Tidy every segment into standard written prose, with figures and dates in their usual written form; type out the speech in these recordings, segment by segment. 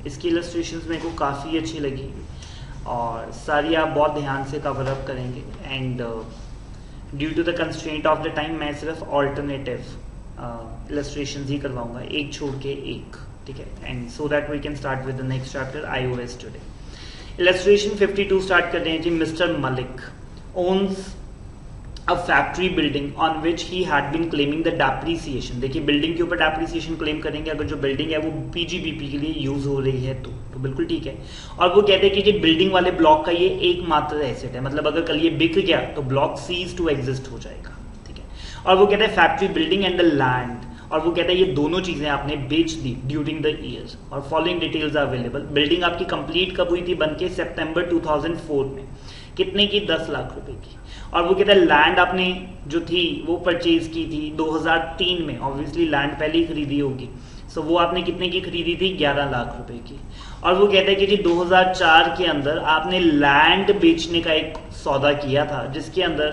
इसकी इलस्ट्रेशंस मेरे को काफ़ी अच्छी लगी और सारी आप बहुत ध्यान से कवर अप करेंगे and due to the constraint of the time मैं सिर्फ ऑल्टरनेटिव इलस्ट्रेशंस ही करवाऊंगा, एक छोड़ के एक, ठीक है। And so that we can start with the next chapter iOS today. Illustration 52 start कर रहे हैं जी। Mister Malik owns a factory building on which he had been claiming the depreciation। देखिए बिल्डिंग के ऊपर डेप्रिसिएशन क्लेम करेंगे अगर जो बिल्डिंग है वो पीजीबीपी के लिए यूज हो रही है तो बिल्कुल ठीक है। और वो कहते हैं कि ये बिल्डिंग वाले ब्लॉक का ये एकमात्र एसेट है, मतलब अगर कल ये बिक गया तो ब्लॉक सीज टू एग्जिस्ट हो जाएगा, ठीक है। और वो कहते हैं factory building and the land, और वो कहता है ये दोनों चीजें आपने बेच दी ड्यूरिंग द ईयर्स। और following details are available. Building आपकी कंप्लीट कब हुई थी बनके? सितंबर 2004 में। कितने की? 10 लाख रुपए की। और वो कहता है लैंड आपने जो थी वो परचेज की थी 2003 में, ऑब्वियसली लैंड पहले ही खरीदी होगी, सो वो आपने कितने की खरीदी थी? 11 लाख रुपए की। और वो कहता है कि जी 2004 के अंदर आपने लैंड बेचने का एक सौदा किया था जिसके अंदर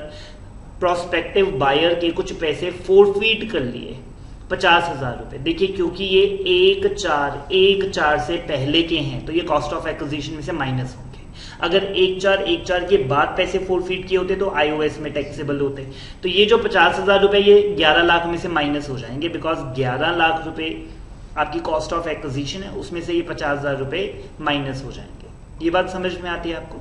प्रोस्पेक्टिव बायर के कुछ पैसे फोरफीट कर लिए, 50,000 रुपए। देखिए क्योंकि ये 1/4 से पहले के हैं तो ये कॉस्ट ऑफ एक्विजिशन में से माइनस होंगे। अगर 1/4 के बाद पैसे फोरफीट किए होते तो iOS में टैक्सेबल होते। तो ये जो 50,000 रुपए ये 11 लाख में से माइनस हो जाएंगे, बिकॉज 11 लाख रुपए आपकी कॉस्ट ऑफ एक्विजिशन है, उसमें से ये 50,000 रुपए माइनस हो जाएंगे। ये बात समझ में आती है आपको?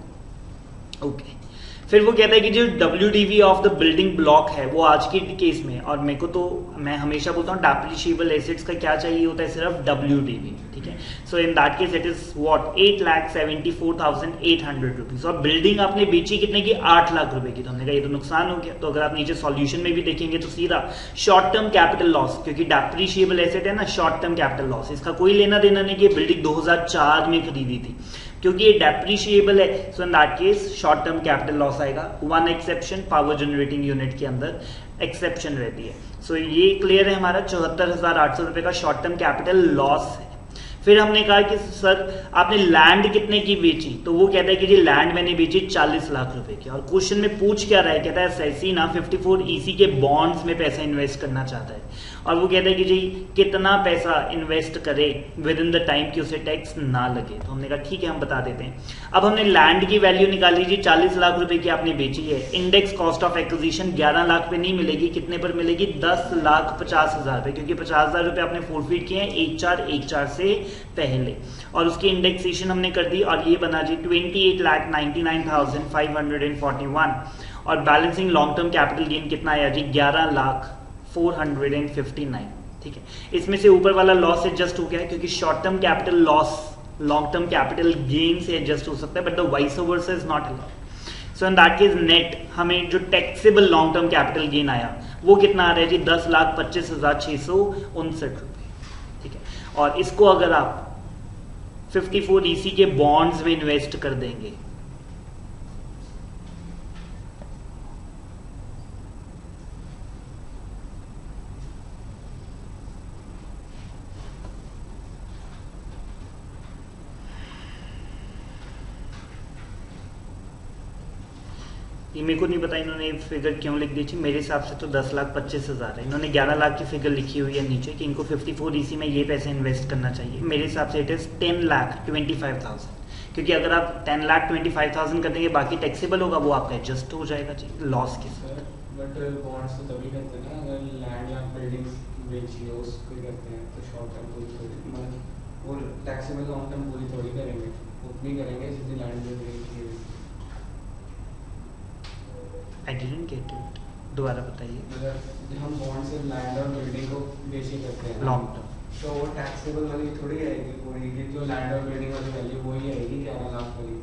ओके। फिर वो कहता है कि जो WDV of the building block है वो आज के केस में, और मेरे को तो मैं हमेशा बोलता हूँ डेप्रिशिएबल एसेट्स का क्या चाहिए होता है? सिर्फ WDV, ठीक है। So in that case it is what 8,74,800 rupees. और बिल्डिंग आपने बेची कितने की? 8 लाख रुपए की। तो हमने कहा ये तो नुकसान हो गया। तो अगर आप नीचे सॉल्यूशन में भी देखेंगे तो सीधा शॉर्ट टर्म कैपिटल लॉस, क्योंकि डेप्रिशिएबल एसेट है ना, शॉर्ट टर्म कैपिटल लॉस, इसका कोई लेना देना नहीं कि बिल्डिंग 2004 में खरीदी थी, क्योंकि ये डेप्रिशिएबल है। So in that case short term capital loss आएगा। One exception, power generating unit के अंदर एक्सेप्शन रहती है। सो ये क्लियर है हमारा 74,800 रुपए का शॉर्ट टर्म कैपिटल लॉस है। फिर हमने कहा कि सर आपने लैंड कितने की बेची? तो वो कहता है कि जी लैंड मैंने बेची 40 लाख रुपए की। और क्वेश्चन में पूछ क्या रहा है? कहता है सेसी ना 54EC के बॉन्ड्स में पैसा इन्वेस्ट करना चाहता है। और वो कहता है कि जी कितना पैसा इन्वेस्ट करे विद इन द टाइम कि उसे टैक्स ना लगे। तो हमने कहा ठीक है हम बता देते हैं। अब हमने लैंड की वैल्यू निकाली जी, 40 लाख रुपए की आपने बेची है। Index cost of acquisition 11 lakh पे नहीं मिलेगी, कितने पर मिलेगी? 10,50,000 पे, क्योंकि 50,000 रुपए आपने फोरफीट किए हैं 1/4 से पहले। और उसकी इंडेक्सेशन हमने कर दी और ये बना जी 28,99,541। और balancing long term capital gain कितना आया जी? 11,04,59, ठीक है। इसमें से ऊपर वाला लॉस एडजस्ट हो गया है क्योंकि short term capital loss long term capital gain से एडजस्ट हो सकता है, but the vice versa is not allowed. So in that case net हमें जो taxable long term capital gain आया वो कितना आ रहा है जी? 10,25,659 रुपए, ठीक है। और इसको अगर आप 54EC के बॉन्ड्स में इन्वेस्ट कर देंगे ये मेरे को नहीं पता इन्होंने फिगर क्यों लिख दी थी। मेरे हिसाब से तो 10,25,000 है। इन्होंने 11 लाख की फिगर लिखी हुई है नीचे कि इनको 54EC में ये पैसे इन्वेस्ट करना चाहिए। मेरे हिसाब से इट इज 10,25,000, क्योंकि अगर आप 10,25,000 कर देंगे बाकी टैक्सेबल होगा, वो आपका एडजस्ट हो जाएगा जी लॉस के साथ। बट बॉन्ड्स तो तभी करते हैं ना अगर लैंड या बिल्डिंग बेची हो उसको करते हैं, तो शॉर्ट टर्म पूरी थोड़ी वो टैक्सेबल लॉन्ग टर्म पूरी थोड़ी करेंगे, उतनी करेंगे जितनी लैंड में बेची है। आई डिडंट गेट इट, दोबारा बताइए। अगर हम बॉन्ड से लैंड और बिल्डिंग को बेची करते हैं लॉन्ग टर्म, तो वो टैक्सेबल वाली थोड़ी आएगी पूरी, जो लैंड और बिल्डिंग वाली वैल्यू वही आएगी 11 लाख वाली,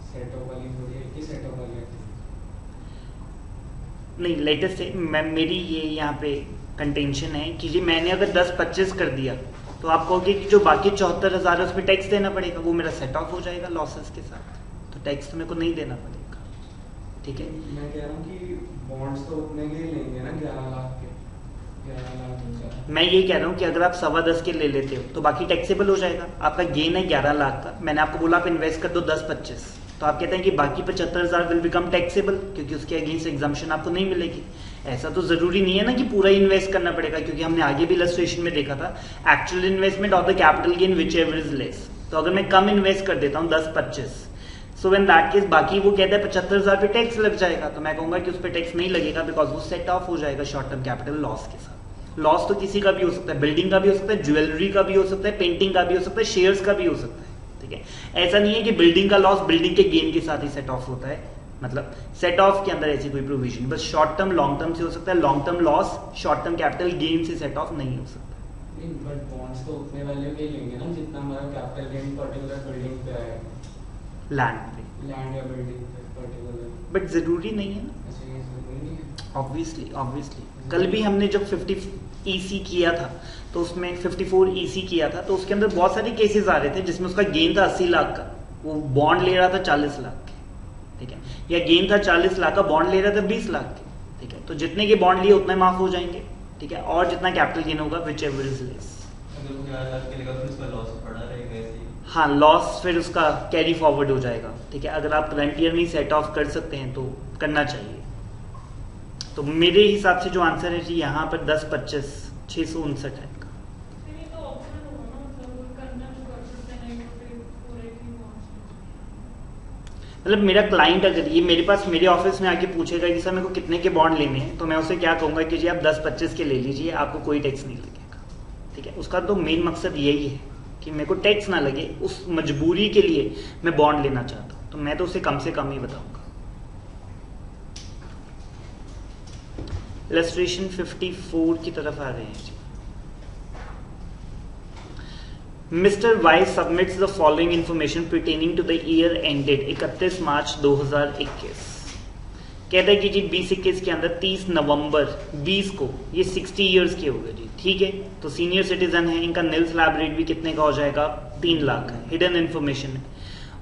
सेटअप वाली थोड़ी आएगी, सेटअप वाली आएगी नहीं। लेटेस्ट से मेरी ये यहाँ पे कंटेंशन है कि जी मैंने अगर 10-25 कर दिया तो आप कहोगे कि जो बाकी 74,000 है उस पर टैक्स देना पड़ेगा, वो मेरा सेट ऑफ हो जाएगा लॉसेस के साथ, तो टैक्स तो मेरे को नहीं देना पड़ेगा, ठीक है। मैं कह रहा हूँ कि बॉन्ड्स तो उतने के ही लेंगे ना 11 लाख के, 11 लाख। मैं ये कह रहा हूँ कि अगर आप 10.25 के ले लेते हो तो बाकी टैक्सेबल हो जाएगा। आपका गेन है 11 लाख का, मैंने आपको बोला आप इन्वेस्ट कर दो 10-25, तो आप कहते हैं कि बाकी 75,000 विल बिकम टैक्सेबल क्योंकि उसके अगेंस्ट एग्जम्पशन आपको नहीं मिलेगी। ऐसा तो जरूरी नहीं है ना कि पूरा इन्वेस्ट करना पड़ेगा, क्योंकि हमने आगे भी इलस्ट्रेशन में देखा था actual investment of the capital gain which ever is less. तो अगर मैं कम इन्वेस्ट कर देता हूँ 10-25, सो व्हेन दैट केस बाकी वो कहता है 75,000 पे टैक्स लग जाएगा, तो मैं कहूंगा कि उस पर टैक्स नहीं लगेगा बिकॉज वो सेट ऑफ हो जाएगा शॉर्ट टर्म कैपिटल लॉस के साथ। लॉस तो किसी का भी हो सकता है, बिल्डिंग का भी हो सकता है, ज्वेलरी का भी हो सकता है, पेंटिंग का भी हो सकता है, शेयर्स का भी हो सकता है, ठीक है। ऐसा नहीं है कि बिल्डिंग का लॉस बिल्डिंग के गेन के साथ ही सेट ऑफ होता है, मतलब सेट ऑफ के अंदर ऐसी कोई प्रोविजन, बस शॉर्ट टर्म लॉन्ग टर्म से हो सकता है, long term loss short term capital gain से सेट ऑफ नहीं हो सकता। बट बॉन्ड्स तो उतने वैल्यू के लेंगे ना जितना हमारा कैपिटल गेन पर्टिकुलर बिल्डिंग पे आएगा, लैंड या बिल्डिंग पे पर्टिकुलर। बट जरूरी नहीं है ना, ऐसे ये जरूरी नहीं है। ऑब्वियसली कल भी हमने जब 50 EC किया था तो उसमें 54 EC किया था, तो उसके अंदर बहुत सारे केसेस आ रहे थे जिसमें उसका गेन था 80 लाख का, वो बॉन्ड ले रहा था 40 लाख के, ठीक है, या गेन था 40 लाख का, बॉन्ड ले रहा था 20 लाख के, ठीक है। तो जितने के बॉन्ड लिए उतने माफ हो जाएंगे, ठीक है, और जितना कैपिटल गेन होगा विच एवर इज लेस। अगर वो 11 लाख के लेगा फिर उसका लॉस पड़ा रहेगा ऐसे ही। हाँ, लॉस फिर उसका कैरी फॉरवर्ड हो जाएगा, ठीक है। अगर आप करंट ईयर में सेट ऑफ कर सकते हैं तो करना चाहिए। तो मेरे हिसाब से जो आंसर है जी यहाँ पर 10-25 659 है। मतलब मेरा क्लाइंट अगर ये मेरे पास मेरे ऑफिस में आके पूछेगा कि सर मेरे को कितने के बॉन्ड लेने हैं, तो मैं उसे क्या कहूंगा कि जी आप 10-25 के ले लीजिए, आपको कोई टैक्स नहीं लगेगा, ठीक है। उसका तो मेन मकसद यही है कि मेरे को टैक्स ना लगे, उस मजबूरी के लिए मैं बॉन्ड लेना चाहता हूँ, तो मैं तो उसे कम से कम ही बताऊंगा। इलस्ट्रेशन 54 की तरफ आ रहे हैं जी। Mr. Y submits the following information pertaining to the year ended 31 मार्च 2021। कहता है कि जी 2021 के अंदर 30 नवंबर 20 को ये 60 इयर्स के हो गए जी, ठीक है। तो सीनियर सिटीजन है, इनका नील स्लैब रेट भी कितने का हो जाएगा, 3 लाख है, हिडन इन्फॉर्मेशन है।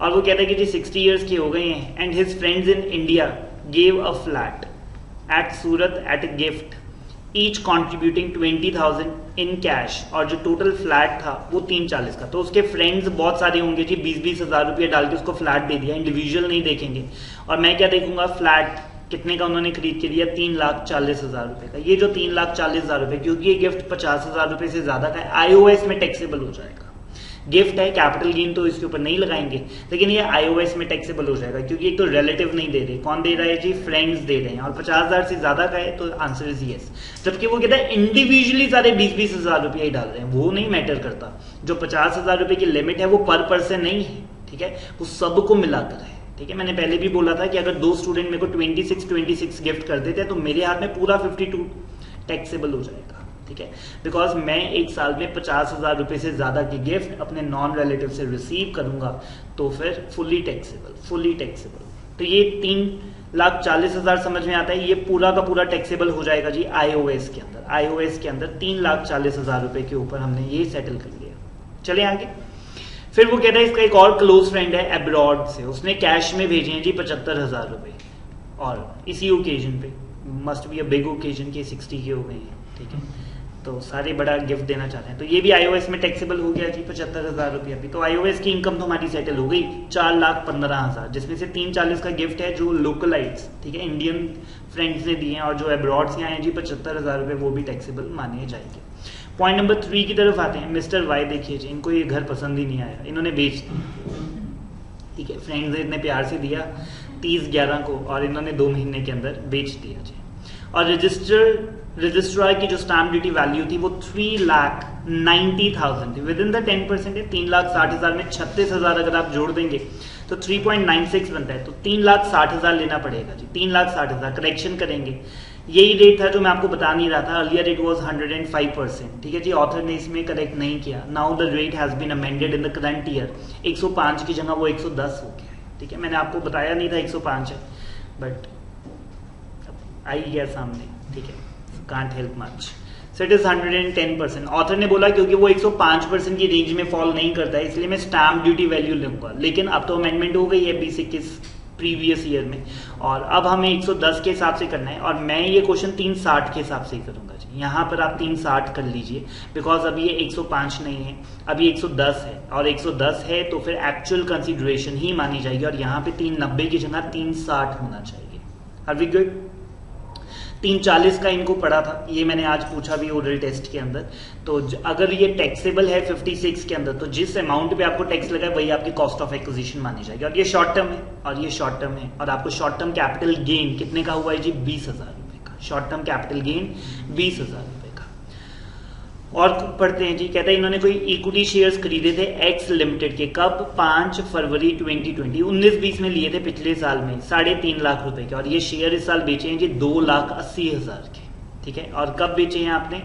और वो कहता है कि जी 60 इयर्स के हो गए हैं and his friends in India gave a flat at Surat at a gift, each contributing 20,000 in cash, और जो टोटल फ्लैट था वो 340 का। तो उसके फ्रेंड्स बहुत सारे होंगे जी, 20-20 हजार रुपया डाल के उसको फ्लैट दे दिया, इंडिविजुअल नहीं देखेंगे। और मैं क्या देखूंगा, फ्लैट कितने का उन्होंने खरीद के दिया, 3,40,000 रुपए का। ये जो 3,40,000 रुपए, क्योंकि ये गिफ्ट 50,000 रुपए से ज्यादा का है, iOS में टैक्सेबल हो जाएगा। गिफ्ट है, कैपिटल गेन तो इसके ऊपर नहीं लगाएंगे, लेकिन ये iOS में टैक्सेबल हो जाएगा, क्योंकि एक तो रिलेटिव नहीं दे रहे, कौन दे रहा है जी, फ्रेंड्स दे रहे हैं, और 50,000 से ज्यादा का है तो आंसर इज यस। जबकि वो कहता है इंडिविजुअली सारे 20-20 हजार रुपया ही डाल रहे हैं, वो नहीं मैटर करता। जो 50,000 रुपए की लिमिट है वो पर पर्सन नहीं है, ठीक है, वो सबको मिलाकर है, ठीक है। मैंने पहले भी बोला था कि अगर 2 स्टूडेंट मेरे को 26 गिफ्ट कर देते हैं तो मेरे हाथ में पूरा 52 टैक्सेबल हो जाएगा, ठीक है, बिकॉज मैं एक साल में 50,000 रुपए से ज्यादा की गिफ्ट अपने नॉन रिलेटिव से रिसीव करूंगा, तो फिर फुली टैक्सेबल। तो ये 3,40,000 समझ में आता है, ये पूरा का पूरा टैक्सेबल हो जाएगा जी iOS के अंदर 3,40,000 रुपए के ऊपर हमने ये सेटल कर लिया। चले आगे। फिर वो कहता है इसका एक और क्लोज फ्रेंड है अब्रॉड से, उसने कैश में भेजे हैं जी 75,000 रुपए, और इसी ओकेजन पे must be a big occasion के 60 के हो गए हैं, ठीक है, तो सारे बड़ा गिफ्ट देना चाहते हैं, तो ये भी iOS में टैक्सेबल हो गया जी 75,000 रुपया भी। तो iOS की इनकम तो हमारी सेटल हो गई 4,15,000, जिसमें से 340 का गिफ्ट है जो लोकलाइट्स, ठीक है, इंडियन फ्रेंड्स ने दिए हैं, और जो अब्रॉड से आए हैं जी 75,000 रुपए, वो भी टैक्सेबल माने जाएंगे। पॉइंट नंबर 3 की तरफ आते हैं। मिस्टर वाई देखिए जी, इनको ये घर पसंद ही नहीं आया, इन्होंने बेच दिया, ठीक है, फ्रेंड्स ने इतने प्यार से दिया 30/11 को, और इन्होंने 2 महीने के अंदर बेच दिया जी। और रजिस्ट्रार की जो स्टैम्प ड्यूटी वैल्यू थी वो 3,90,000 थी, विद इन द 10% है, 3,60,000 में 36,000 अगर आप जोड़ देंगे तो 3.96 बनता है, तो 3,60,000 लेना पड़ेगा जी, 3,60,000 करेक्शन करेंगे। यही रेट था जो मैं आपको बता नहीं रहा था, अर्लियर इट वाज 105%, ठीक है जी, ऑथर ने इसमें करेक्ट नहीं किया। Now the rate has been amended in the current year, 105 की जगह वो 110 हो गया है, ठीक है, मैंने आपको बताया नहीं था 105 है, बट आई गया सामने, ठीक है, can't help much. So it is 110%। Author ने बोला क्योंकि वो 105% की रेंज में फॉल नहीं करता है, इसलिए मैं स्टैम्प ड्यूटी वैल्यू लूंगा, लेकिन अब तो अमेंडमेंट हो गई है 2021 प्रीवियस ईयर में, और अब हमें 110 के हिसाब से करना है, और मैं ये क्वेश्चन 360 के हिसाब से ही करूंगा जी। यहाँ पर आप 360 कर लीजिए, बिकॉज अभी ये 105 नहीं है, अभी 110 है, और 110 है तो फिर एक्चुअल कंसिडरेशन ही मानी जाएगी, और यहाँ पे 390 की जगह 360 होना चाहिए। Are we good? 340 का इनको पड़ा था, ये मैंने आज पूछा भी ओरल टेस्ट के अंदर। तो अगर ये टैक्सेबल है 56 के अंदर, तो जिस अमाउंट पे आपको टैक्स लगा है वही आपकी कॉस्ट ऑफ एक्विजिशन मानी जाएगी। और ये शॉर्ट टर्म है, और ये शॉर्ट टर्म है, और आपको शॉर्ट टर्म कैपिटल गेन कितने का हुआ है जी? 20,000 रुपए का। शॉर्ट टर्म कैपिटल गेन 20,000 रुपए का। और पढ़ते हैं जी, कहता है इन्होंने कोई इक्विटी शेयर्स खरीदे थे एक्स लिमिटेड के, कब? 5 फरवरी 2020, 19-20 में लिए थे, पिछले साल में 3.5 लाख रुपए के। और ये शेयर इस साल बेचे हैं जी 2,80,000 के, ठीक है। और कब बेचे हैं आपने?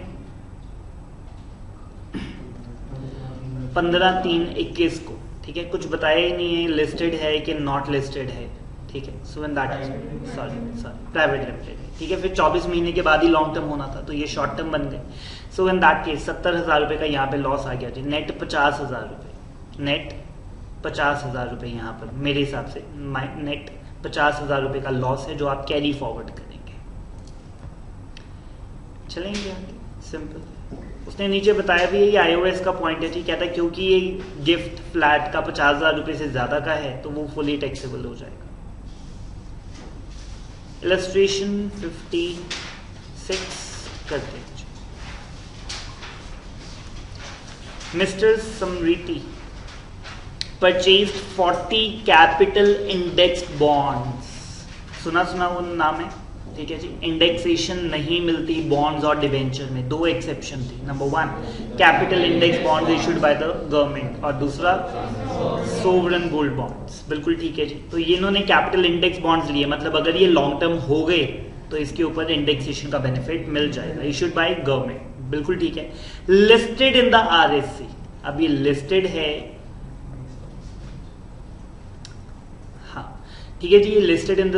15/3/21 को, ठीक है। कुछ बताया ही नहीं है लिस्टेड है कि नॉट लिस्टेड है, ठीक है। So in that sorry private limited है, ठीक है। फिर 24 महीने के बाद ही लॉन्ग टर्म होना था, तो ये शॉर्ट टर्म बन गए। सो इन दैट केस 70,000 रुपए का यहाँ पे लॉस आ गया जी। नेट 50,000 रुपए, नेट 50,000 रुपए यहाँ पर मेरे हिसाब से नेट 50,000 रुपए का लॉस है जो आप कैरी फॉरवर्ड करेंगे। चलेंगे आगे, सिंपल। उसने नीचे बताया भी ये iOS का पॉइंट है जी, कहता है क्योंकि ये गिफ्ट फ्लैट का 50,000 रुपए से ज्यादा का है तो वो फुली टैक्सेबल हो जाएगा। इलस्ट्रेशन 56 करते हैं। मिस्टर समृति परचेज्ड 40 कैपिटल इंडेक्स्ड बॉन्ड्स। सुना वो नाम है, ठीक है जी। इंडेक्सेशन नहीं मिलती बॉन्ड्स और डिवेंचर में, 2 एक्सेप्शन थी। Number 1 capital index bonds issued by the government, और दूसरा सोवरेन गोल्ड बॉन्ड्स। बिल्कुल ठीक है जी। तो ये इन्होंने कैपिटल इंडेक्स बॉन्ड्स लिए, मतलब अगर ये लॉन्ग टर्म हो गए तो इसके ऊपर इंडेक्सेशन का बेनिफिट मिल जाएगा, इशूड बाय गवर्नमेंट। बिल्कुल ठीक है। लिस्टेड इन द RSC, अब ये लिस्टेड है, हाँ ठीक है जी, ये listed in the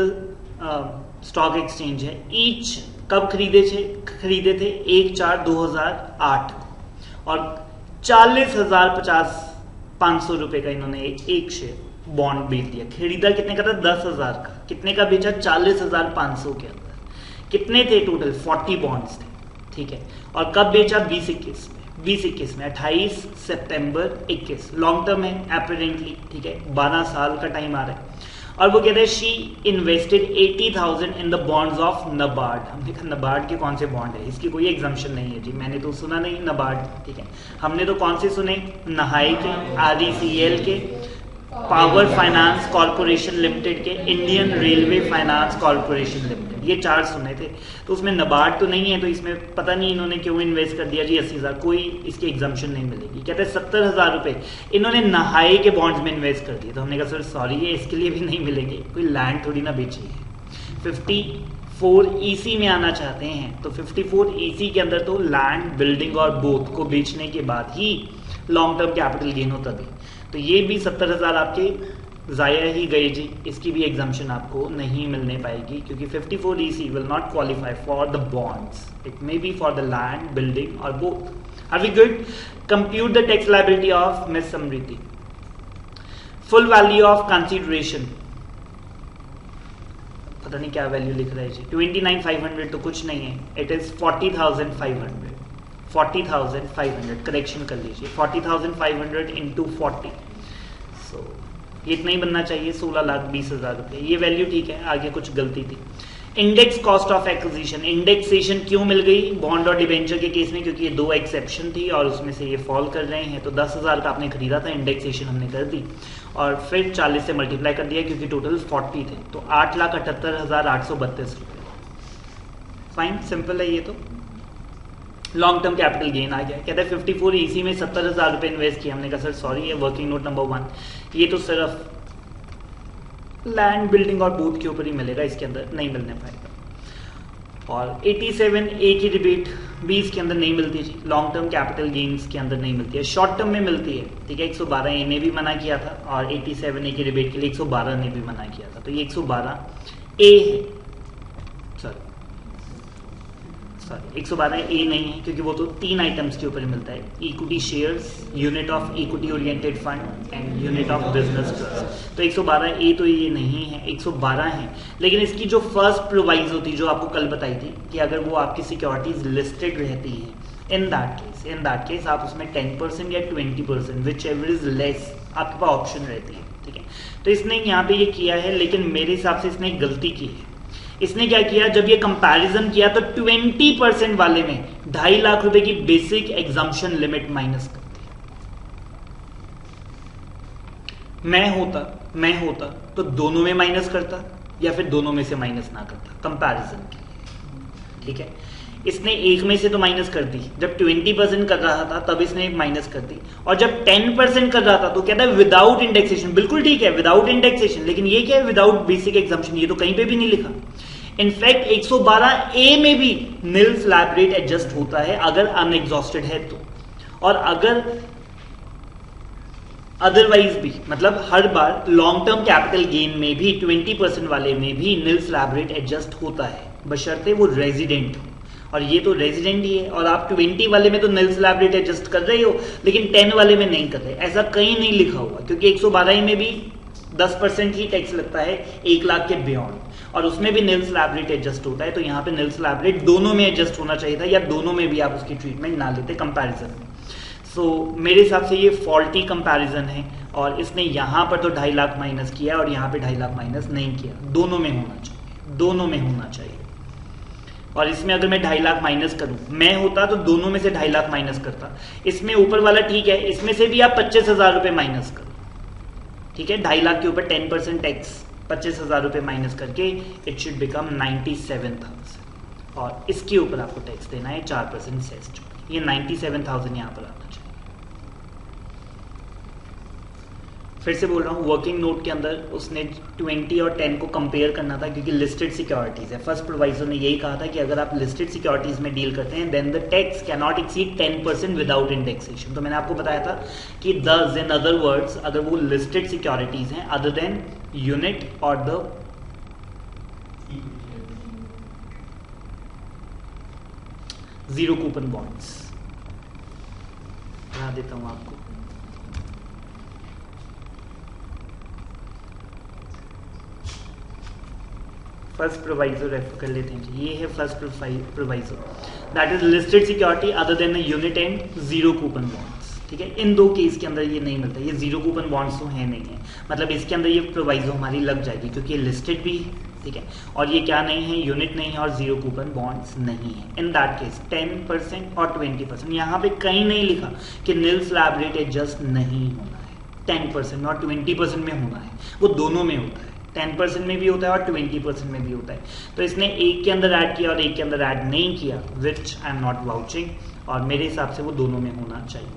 stock exchange है। ईच कब खरीदे थे? 1/4/2008 को, और 40,500 रुपए का इन्होंने एक शेयर बॉन्ड बेच दिया। खरीदा कितने का था? 10,000 का। कितने का बेचा? 40,500 के अंदर। कितने थे टोटल? 40 बॉन्ड्स थे, ठीक है। और कब बेचा? 2021 में 28 सितंबर 21। लॉन्ग टर्म है एपरेंटली, ठीक है। 12 साल का टाइम आ रहा है। और वो कहते हैं she invested 80,000 in the bonds of NABARD. हमने कहा नबार्ड के कौन से बॉन्ड है, इसकी कोई एग्जाम्पशन नहीं है जी, मैंने तो सुना नहीं नबार्ड, ठीक है। हमने तो कौन से सुने? नहाई के, RECL के, पावर फाइनेंस कॉर्पोरेशन लिमिटेड के, Indian railway finance corporation limited, ये 4 सुने थे। तो उसमें नबार्ड तो नहीं है, तो इसमें पता नहीं इन्होंने क्यों इन्वेस्ट कर दिया जी 80,000, कोई इसकी एग्जाम्पशन नहीं मिलेगी। कहते हैं 70,000 रुपए इन्होंने नहाई के बॉन्ड्स में इन्वेस्ट कर दिए। तो हमने कहा सर सॉरी, ये इसके लिए भी नहीं मिलेंगे, कोई लैंड थोड़ी ना बेची है। 54EC में आना चाहते हैं तो 54EC के अंदर तो लैंड, बिल्डिंग और बोथ को बेचने के बाद ही लॉन्ग टर्म कैपिटल गेन होता भी। तो ये भी 70,000 आपके जाया ही गए जी, इसकी भी एग्जाम्पशन आपको नहीं मिलने पाएगी, क्योंकि 54EC will not qualify for the bonds, it may be for the land, building और both. Are we good? Compute the tax liability of miss Smriti. Full value of consideration, पता नहीं क्या वैल्यू लिख रहा है जी, 29,500 तो कुछ नहीं है, इट इज 40,500। 40,500 करेक्शन कर लीजिए, 40,500 इंटू 40, सो ये इतना ही बनना चाहिए, 16,20,000 रुपये। ये वैल्यू ठीक है, आगे कुछ गलती थी। Index cost of acquisition, indexation क्यों मिल गई बॉन्ड और डिबेंचर के केस में? क्योंकि ये 2 एक्सेप्शन थी और उसमें से ये फॉल कर रहे हैं। तो 10,000 का आपने खरीदा था, इंडेक्सेशन हमने कर दी और फिर 40 से मल्टीप्लाई कर दिया क्योंकि टोटल 40 थे, तो 8,78,832 रुपये। फाइन, सिंपल है ये। तो लॉन्ग टर्म कैपिटल गेन आ गया। कहता है 54EC में 70,000 रुपये इन्वेस्ट किया। हमने कहा सर सॉरी, ये वर्किंग नोट नंबर 1, ये तो सिर्फ लैंड, बिल्डिंग और बूथ के ऊपर ही मिलेगा, इसके अंदर नहीं मिलने पाएगा। और 87A की रिबेट भी इसके अंदर नहीं मिलती जी, लॉन्ग टर्म कैपिटल गेन्स के अंदर नहीं मिलती है, शॉर्ट टर्म में मिलती है, ठीक है। 112A ने भी मना किया था और 87A की रिबेट के लिए 112 ने भी मना किया था, तो ये 112A है, सॉरी 112A नहीं है, क्योंकि वो तो 3 आइटम्स के ऊपर मिलता है, equity shares, unit of equity oriented fund and unit of business trust. तो 112A तो ये नहीं है, 112 है। लेकिन इसकी जो फर्स्ट प्रोवाइजो थी जो आपको कल बताई थी कि अगर वो आपकी सिक्योरिटीज लिस्टेड रहती है, इन दैट केस आप उसमें 10% या 20%, विच एवर इज लेस, आपके पास ऑप्शन रहती है, ठीक है। तो इसने यहाँ पे ये किया है, लेकिन मेरे हिसाब से इसने एक गलती की है। इसने क्या किया, जब ये कंपैरिजन किया तो 20% वाले में 2.5 लाख रुपए की बेसिक एग्जाम्पशन लिमिट माइनस कर दी। मैं होता तो दोनों में माइनस करता या फिर दोनों में से माइनस ना करता कंपैरिजन के लिए, ठीक है। इसने एक में से तो माइनस कर दी, जब 20% कर रहा था तब इसने एक माइनस कर दी, और जब 10% कर रहा था तो कहता है विदाउट इंडेक्सेशन। बिल्कुल ठीक है, विदाउट इंडेक्सेशन, लेकिन ये क्या है, विदाउट बेसिक एग्जाम्पशन, ये तो कहीं पे भी नहीं लिखा। इनफैक्ट 112A में भी नील स्लैब रेट एडजस्ट होता है अगर अनएग्जॉस्टेड है तो, और अगर अदरवाइज भी, मतलब हर बार लॉन्ग टर्म कैपिटल गेन में भी 20% वाले में भी नील स्लैब रेट एडजस्ट होता है, बशर्ते वो रेजिडेंट हो, और ये तो रेजिडेंट ही है। और आप 20 वाले में तो नील स्लैब रेट एडजस्ट कर रहे हो, लेकिन 10 वाले में नहीं कर रहे, ऐसा कहीं नहीं लिखा हुआ, क्योंकि 112 में भी 10% ही टैक्स लगता है 1 लाख के बियॉन्ड, और उसमें भी नील स्लैब रेट एडजस्ट होता है। तो यहाँ पे नील स्लैब रेट दोनों में एडजस्ट होना चाहिए था, या दोनों में भी आप उसकी ट्रीटमेंट ना लेते कंपैरिजन में। सो मेरे हिसाब से ये फॉल्टी कंपैरिजन है, और इसने यहाँ पर तो 2.5 लाख माइनस किया और यहाँ पे 2.5 लाख माइनस नहीं किया। दोनों में होना चाहिए, दोनों में होना चाहिए। और इसमें अगर मैं 2.5 लाख माइनस करूं, मैं होता तो दोनों में से 2.5 लाख माइनस करता। इसमें ऊपर वाला ठीक है, इसमें से भी आप 25,000 रुपए माइनस करो, ठीक है। 2.5 लाख के ऊपर 10% टैक्स, 25,000 रुपए माइनस करके इट शुड बिकम 97,000, और इसके ऊपर आपको टैक्स देना है 4% सेस। ये 97,000 यहाँ पर आना चाहिए। फिर से बोल रहा हूँ, वर्किंग नोट के अंदर उसने 20 और 10 को कंपेयर करना था, क्योंकि लिस्टेड सिक्योरिटीज है। फर्स्ट प्रोवाइजर ने यही कहा था कि अगर आप लिस्टेड सिक्योरिटीज में डील करते हैं then the tax can not exceed 10% without indexation. तो मैंने आपको बताया था कि दस इन अदर वर्ड्स, अगर वो लिस्टेड सिक्योरिटीज हैं अदर देन यूनिट और द जीरो कूपन बॉन्ड्स, बता देता हूं आपको। फर्स्ट प्रोवाइजर रेफर कर लेते हैं, ये है first प्रोवाइजर, that is listed security other than unit and zero coupon bonds, ठीक है। इन दो केस के अंदर ये नहीं मिलता, ये जीरो कूपन बॉन्ड्स तो है नहीं है, मतलब इसके अंदर ये प्रोवाइजर हमारी लग जाएगी, क्योंकि ये लिस्टेड भी है, ठीक है, और ये क्या नहीं है, यूनिट नहीं है और जीरो कूपन बॉन्ड्स नहीं है। इन दैट केस 10% और 20%, यहाँ पे कहीं नहीं लिखा कि नील स्लैब रेट एडजस्ट नहीं होना है, 10% और 20% में होना है, वो दोनों में होता है, 10% में भी होता है और 20% में भी होता है। तो इसने एक के अंदर ऐड किया और एक के अंदर ऐड नहीं किया, विच आई एम नॉट वाउचिंग, और मेरे हिसाब से वो दोनों में होना चाहिए।